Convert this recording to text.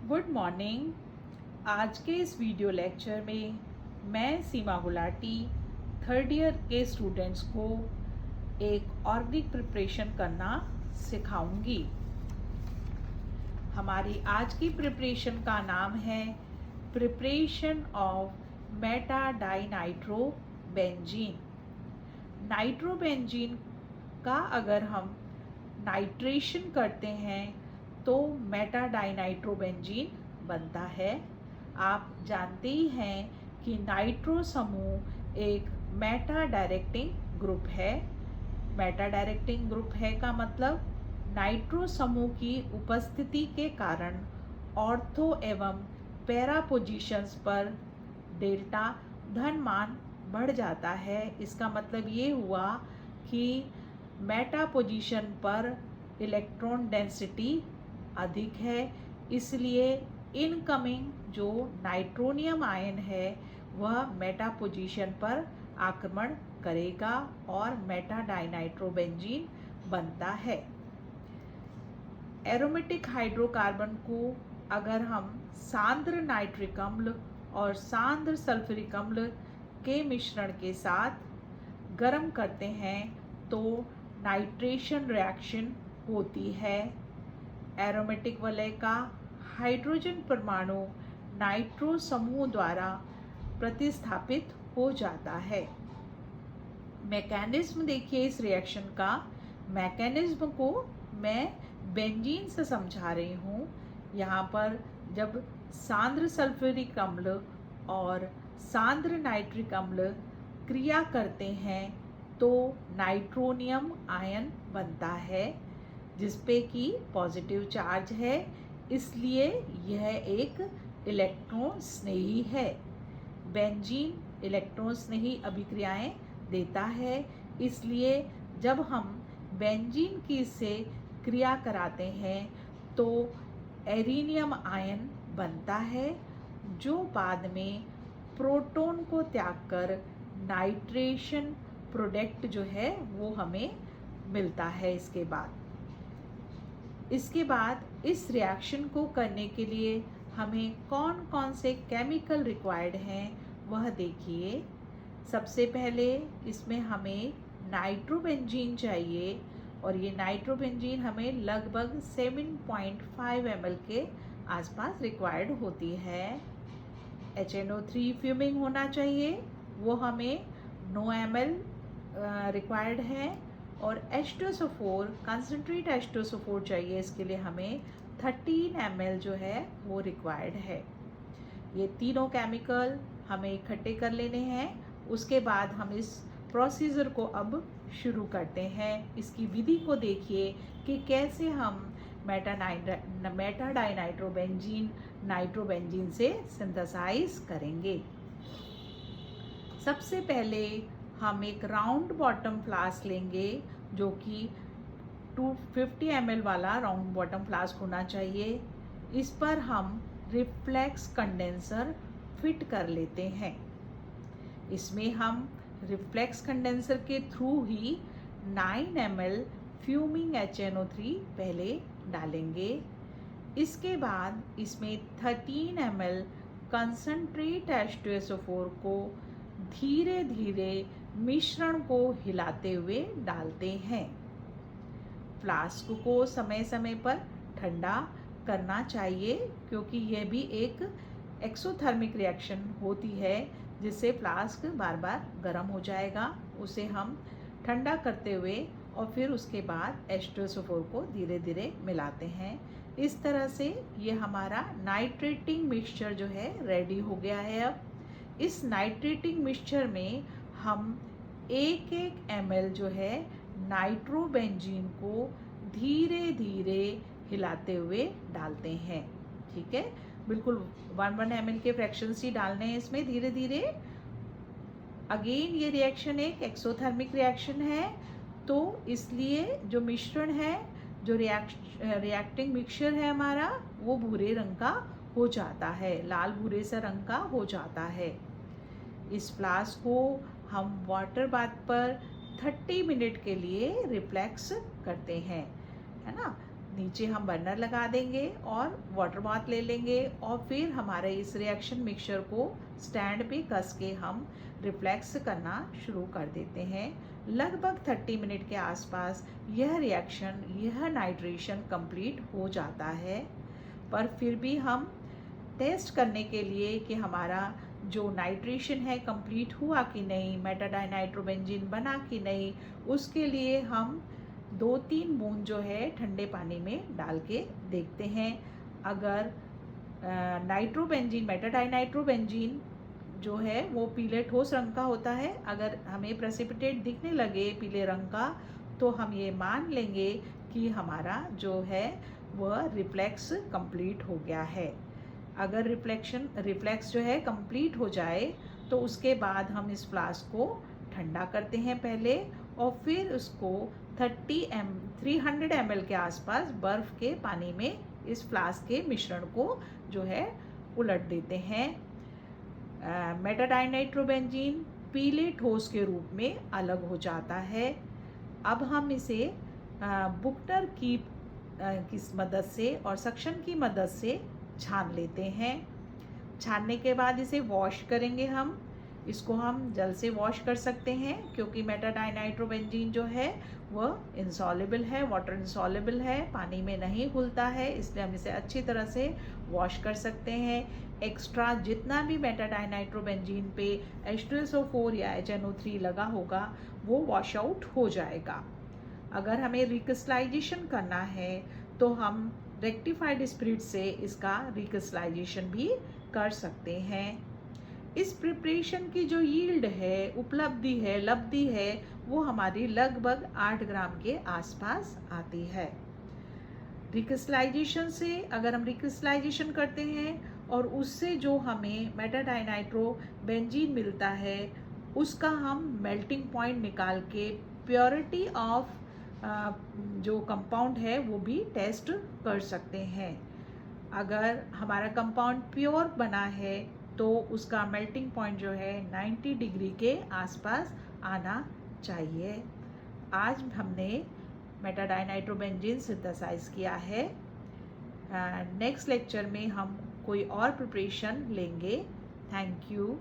Good morning. आज के इस वीडियो लेक्चर में मैं सीमा गुलाटी थर्ड ईयर के स्टूडेंट्स को एक ऑर्गेनिक प्रिपरेशन करना सिखाऊंगी। हमारी आज की प्रिपरेशन का नाम है preparation of Meta dinitrobenzene. Nitrobenzene का अगर हम नाइट्रेशन करते हैं तो मेटा डाइनाइट्रोबेंजीन बनता है। आप जानते ही हैं कि नाइट्रो समूह एक मेटा डायरेक्टिंग ग्रुप है। मेटा डायरेक्टिंग ग्रुप है का मतलब नाइट्रो समूह की उपस्थिति के कारण ऑर्थो एवं पैरा पोजीशंस पर डेल्टा धन मान बढ़ जाता है। इसका मतलब ये हुआ कि मेटा पोजीशन पर इलेक्ट्रॉन डेंसिटी अधिक है, इसलिए इनकमिंग जो नाइट्रोनियम आयन है वह मेटा पोजीशन पर आक्रमण करेगा और मेटा डाइनाइट्रोबेंजीन बनता है। एरोमेटिक हाइड्रोकार्बन को अगर हम सांद्र नाइट्रिक अम्ल और सांद्र सल्फ्यूरिक अम्ल के मिश्रण के साथ गर्म करते हैं तो नाइट्रेशन रिएक्शन होती है। एरोमेटिक वलय का हाइड्रोजन परमाणु नाइट्रो समूह द्वारा प्रतिस्थापित हो जाता है। मैकेनिज्म देखिए इस रिएक्शन का। मैकेनिज्म को मैं बेंजीन से समझा रही हूँ। यहाँ पर जब सांद्र सल्फ्यूरिक अम्ल और सांद्र नाइट्रिक अम्ल क्रिया करते हैं तो नाइट्रोनियम आयन बनता है जिसपे कि पॉजिटिव चार्ज है, इसलिए यह एक इलेक्ट्रॉन स्नेही है। बेंजीन इलेक्ट्रॉन स्नेही अभिक्रियाएं देता है, इसलिए जब हम बेंजीन की से क्रिया कराते हैं तो एरिनियम आयन बनता है जो बाद में प्रोटॉन को त्याग कर नाइट्रेशन प्रोडक्ट जो है वो हमें मिलता है। इसके बाद इस रिएक्शन को करने के लिए हमें कौन कौन से केमिकल रिक्वायर्ड हैं वह देखिए। सबसे पहले इसमें हमें नाइट्रोबेंजीन चाहिए और ये नाइट्रोबेंजीन हमें लगभग 7.5 ml के आसपास रिक्वायर्ड होती है। HNO3 फ्यूमिंग होना चाहिए, वो हमें 9 ml रिक्वायर्ड है। और H2SO4 कंसनट्रेट H2SO4 चाहिए, इसके लिए हमें 13 ml जो है वो रिक्वायर्ड है। ये तीनों केमिकल हमें इकट्ठे कर लेने हैं। उसके बाद हम इस प्रोसीजर को अब शुरू करते हैं। इसकी विधि को देखिए कि कैसे हम मेटा डाइनाइट्रोबेंजीन नाइट्रोबेंजीन से सिंथेसाइज करेंगे। सबसे पहले हम एक राउंड बॉटम फ्लास्क लेंगे जो कि 250 ml वाला राउंड बॉटम फ्लास्क होना चाहिए। इस पर हम रिफ्लेक्स कंडेंसर फिट कर लेते हैं। इसमें हम रिफ्लेक्स कंडेंसर के थ्रू ही 9 ml फ्यूमिंग HNO3 पहले डालेंगे। इसके बाद इसमें 13 ml कंसनट्रेट H2SO4 को धीरे धीरे मिश्रण को हिलाते हुए डालते हैं। फ्लास्क को समय समय पर ठंडा करना चाहिए क्योंकि यह भी एक एक्सोथर्मिक रिएक्शन होती है जिससे फ्लास्क बार बार गर्म हो जाएगा। उसे हम ठंडा करते हुए और फिर उसके बाद H2SO4 को धीरे धीरे मिलाते हैं। इस तरह से ये हमारा नाइट्रेटिंग मिक्सचर जो है रेडी हो गया है। अब इस नाइट्रेटिंग मिक्सचर में हम 1-1 ml जो है नाइट्रोबेंजीन को धीरे धीरे हिलाते हुए डालते हैं। ठीक है, बिल्कुल 1-1 ml के फ्रैक्शंस ही डालने हैं इसमें धीरे धीरे। अगेन ये रिएक्शन एक एक्सोथर्मिक रिएक्शन है, तो इसलिए जो मिश्रण है, जो रिएक्टिंग मिक्सचर है हमारा, वो भूरे रंग का हो जाता है, लाल भूरे से रंग का हो जाता है। इस फ्लास्क को हम वाटर बाथ पर 30 मिनट के लिए रिफ्लेक्स करते हैं, है ना। नीचे हम बर्नर लगा देंगे और वाटर बाथ ले लेंगे और फिर हमारे इस रिएक्शन मिक्सचर को स्टैंड पे कस के हम रिफ्लेक्स करना शुरू कर देते हैं। लगभग 30 मिनट के आसपास यह रिएक्शन, यह नाइट्रेशन कंप्लीट हो जाता है। पर फिर भी हम टेस्ट करने के लिए कि हमारा जो नाइट्रेशन है कंप्लीट हुआ कि नहीं, मेटाडाइनाइट्रोबेंजीन बना कि नहीं, उसके लिए हम 2-3 बूंद जो है ठंडे पानी में डाल के देखते हैं। अगर नाइट्रोबेंजीन, मेटाडाइनाइट्रोबेंजीन जो है वो पीले ठोस रंग का होता है, अगर हमें प्रेसिपिटेट दिखने लगे पीले रंग का, तो हम ये मान लेंगे कि हमारा जो है वह रिफ्लेक्स कंप्लीट हो गया है। अगर रिफ्लेक्स जो है कंप्लीट हो जाए तो उसके बाद हम इस फ्लास्क को ठंडा करते हैं पहले, और फिर उसको 300 ml के आसपास बर्फ़ के पानी में इस फ्लास्क के मिश्रण को जो है उलट देते हैं। मेटाडाइनाइट्रोबेंजीन पीले ठोस के रूप में अलग हो जाता है। अब हम इसे बुकनर की मदद से और सक्शन की मदद से छान लेते हैं। छानने के बाद इसे वॉश करेंगे हम। इसको हम जल से वॉश कर सकते हैं क्योंकि मेटाडाइनाइट्रोबेंजीन जो है वह इंसॉल्युबल है, वाटर इंसॉल्युबल है, पानी में नहीं घुलता है, इसलिए हम इसे अच्छी तरह से वॉश कर सकते हैं। एक्स्ट्रा जितना भी मेटाडाइनाइट्रोबेंजीन पे H2SO4 या HNO3 लगा होगा वो वॉश आउट हो जाएगा। अगर हमें रिक्रिस्टलाइजेशन करना है तो हम रेक्टिफाइड स्पिरिट से इसका रिक्रिस्टलाइजेशन भी कर सकते हैं। इस प्रिपरेशन की जो यील्ड है, उपलब्धि है, लब्धि है, वो हमारी लगभग 8 ग्राम के आसपास आती है। रिक्रिस्टलाइजेशन से, अगर हम रिक्रिस्टलाइजेशन करते हैं और उससे जो हमें मेटाडाइनाइट्रोबेंजीन मिलता है उसका हम मेल्टिंग पॉइंट निकाल के प्योरिटी ऑफ जो कंपाउंड है वो भी टेस्ट कर सकते हैं। अगर हमारा कंपाउंड प्योर बना है तो उसका मेल्टिंग पॉइंट जो है 90 डिग्री के आसपास आना चाहिए। आज हमने मेटाडाइनाइट्रोबेंजीन सिंथेसाइज किया है। नेक्स्ट लेक्चर में हम कोई और प्रिपरेशन लेंगे। Thank you.